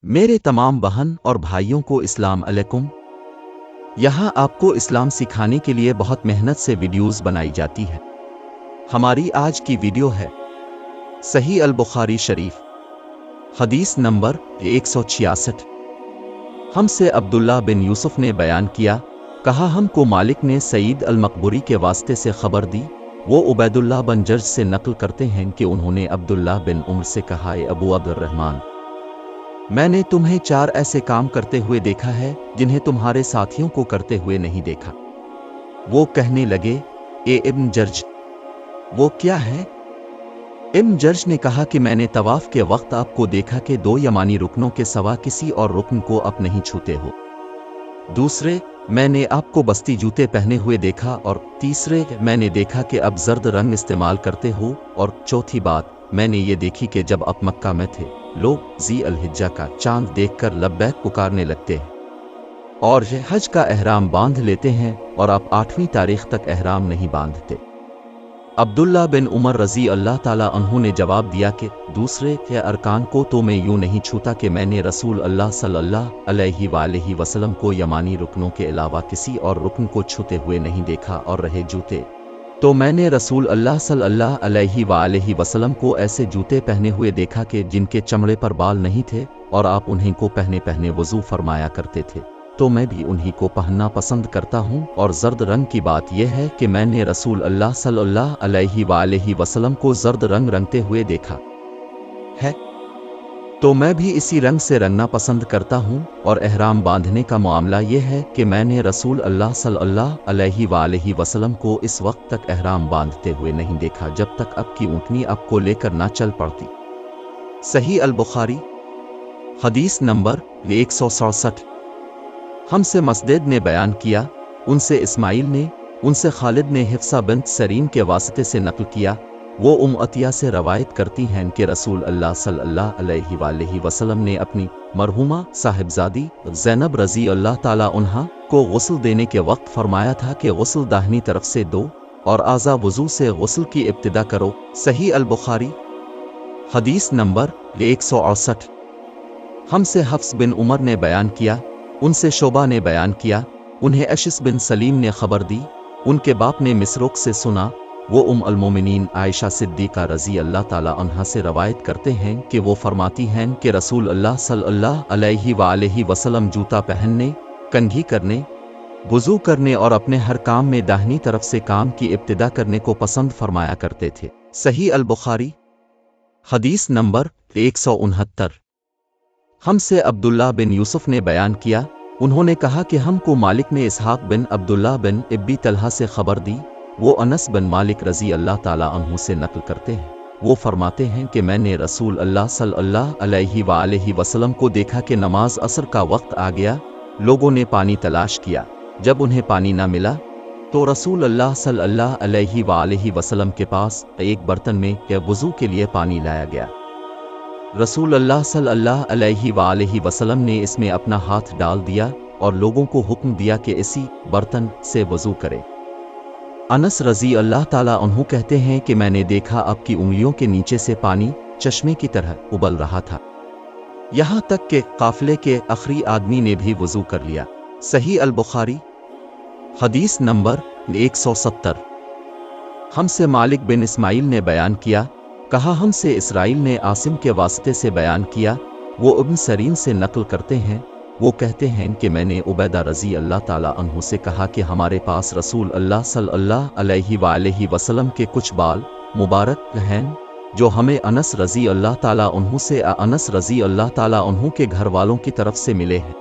मेरे तमाम बहन और भाइयों को इस्लाम अलैकुम। यहाँ आपको इस्लाम सिखाने के लिए बहुत मेहनत से वीडियोस बनाई जाती है। हमारी आज की वीडियो है सही अल बुखारी शरीफ, हदीस नंबर 166। हमसे अब्दुल्ला बिन यूसुफ ने बयान किया, कहा हमको मालिक ने सईद अल मकबूरी के वास्ते से खबर दी। वो उबैदुल्लाह बिन जर्ज से नकल करते हैं कि उन्होंने अब्दुल्ला बिन उमर से कहा, ए अबू अब्दुर्रहमान, मैंने तुम्हें 4 ऐसे काम करते हुए देखा है जिन्हें तुम्हारे साथियों को करते हुए नहीं देखा। वो कहने लगे, ए इब्न जर्ज, वो क्या है? इब्न जर्ज ने कहा कि मैंने तवाफ के वक्त आपको देखा कि 2 यमानी रुकनों के सिवा किसी और रुकन को आप नहीं छूते हो। दूसरे, मैंने आपको बस्ती जूते पहने हुए देखा। और तीसरे, मैंने देखा कि अब जर्द रंग इस्तेमाल करते हो। और चौथी बात मैंने ये देखी कि जब आप मक्का में थे, लोग ज़ी अल हिज्जा का चांद देखकर लब्बैक पुकारने लगते हैं और हज का एहराम बांध लेते हैं, और आप 8वीं तारीख तक एहराम नहीं बांधते। अब्दुल्ला बिन उमर रजी अल्लाह ताला अन्हु ने जवाब दिया कि दूसरे के अरकान को तो मैं यूं नहीं छूता कि मैंने रसूल अल्लाह सल्लल्लाहु अलैहि वसल्लम को यमानी रुकनों के अलावा किसी और रुकन को छूते हुए नहीं देखा। और रहे जूते, तो मैंने रसूल अल्लाह सल्लल्लाहु अलैहि वसल्लम को ऐसे जूते पहने हुए देखा कि जिनके चमड़े पर बाल नहीं थे, और आप उन्हीं को पहने पहने वज़ू फरमाया करते थे, तो मैं भी उन्हीं को पहनना पसंद करता हूँ। और जर्द रंग की बात यह है कि मैंने रसूल अल्लाह सल्लल्लाहु अलैहि वसल्लम को जर्द रंग रंगते हुए देखा है, तो मैं भी इसी रंग से रंगना पसंद करता हूँ। और एहराम बांधने का मामला यह है कि मैंने रसूल अल्लाह सल्लल्लाहु अलैहि वसल्लम को इस वक्त तक एहराम बांधते हुए नहीं देखा जब तक आपकी ऊँटनी आपको लेकर ना चल पड़ती। सही अल बुखारी, हदीस नंबर 167। हमसे मसदेद ने बयान किया, उनसे इस्माइल ने, उनसे खालिद ने हिफ्सा बिन्त सरीन के वास्ते से नकल किया। वो अतिया से रवायत करती हैं कि रसूल अल्लाह सल्लल्लाहु अलैहि वसल्लम ने अपनी मरहुमा साहिबजादी ज़ैनब रज़ी अल्लाह ताला उन्हा को गुस्ल देने के वक्त फरमाया था कि गुस्ल दाहिनी तरफ से दो और आज़ा वज़ू से गुस्ल की इब्तिदा करो। सही अल बुखारी, हदीस नंबर 168। हमसे हफ्स बिन उमर ने बयान किया, उनसे शोबा ने बयान किया, उन्हें अशिस बिन सलीम ने खबर दी, उनके बाप ने मिसरुक से सुना। वो अल मोमिनीन आयशा सिद्दीक़ा रज़ी अल्लाह ताला अन्हा से रवायत करते हैं कि वो फरमाती हैं कि रसूल अल्लाह सल्लल्लाहु अलैहि वसल्लम जूता पहनने, कंघी करने, वुज़ू करने और अपने हर काम में दाहिनी तरफ से काम की इब्तिदा करने को पसंद फरमाया करते थे। सही अल बुखारी, हदीस नंबर 169। हमसे अब्दुल्ला बिन यूसुफ ने बयान किया, उन्होंने कहा कि हमको मालिक ने इसहाक बिन अब्दुल्ला बिन इब्बी तलहा से खबर दी। वो अनस बिन मालिक रज़ी अल्लाह ताला अन्हु से नकल करते हैं। वो फरमाते हैं कि मैंने रसूल अल्लाह सल्लल्लाहु अलैहि वसल्लम को देखा कि नमाज असर का वक्त आ गया। लोगों ने पानी तलाश किया, जब उन्हें पानी ना मिला तो रसूल अल्लाह सल्लल्लाहु अलैहि वसल्लम के पास एक बर्तन में या वज़ू के लिए पानी लाया गया। रसूल अल्लाह सल्लल्लाहु अलैहि वसल्लम ने इसमें अपना हाथ डाल दिया और लोगों को हुक्म दिया कि इसी बर्तन से वज़ू करें। अनस रज़ी अल्लाह ताला अन्हु कहते हैं कि मैंने देखा आपकी उंगलियों के नीचे से पानी चश्मे की तरह उबल रहा था, यहाँ तक कि काफिले के आखिरी आदमी ने भी वज़ू कर लिया। सही अल बुखारी, हदीस नंबर 170। हमसे मालिक बिन इस्माइल ने बयान किया, कहा हमसे इसराइल ने आसिम के वास्ते से बयान किया। वो इब्न सरीन से नकल करते हैं, वो कहते हैं कि मैंने उबैदा रज़ी अल्लाह ताला अन्हु से कहा कि हमारे पास रसूल अल्लाह सल्लल्लाहु अलैहि वसल्लम के कुछ बाल मुबारक हैं जो हमें अनस रज़ी अल्लाह ताला अन्हु से अनस रज़ी अल्लाह ताला अन्हु के घर वालों की तरफ से मिले हैं।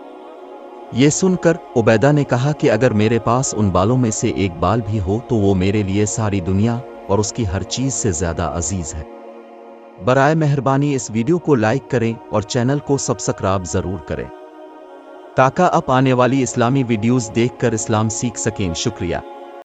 ये सुनकर उबैदा ने कहा कि अगर मेरे पास उन बालों में से एक बाल भी हो तो वो मेरे लिए सारी दुनिया और उसकी हर चीज़ से ज़्यादा अजीज़ है। बराए मेहरबानी इस वीडियो को लाइक करें और चैनल को सब्सक्राइब ज़रूर करें ताकि आप आने वाली इस्लामी वीडियोस देखकर इस्लाम सीख सकें। शुक्रिया।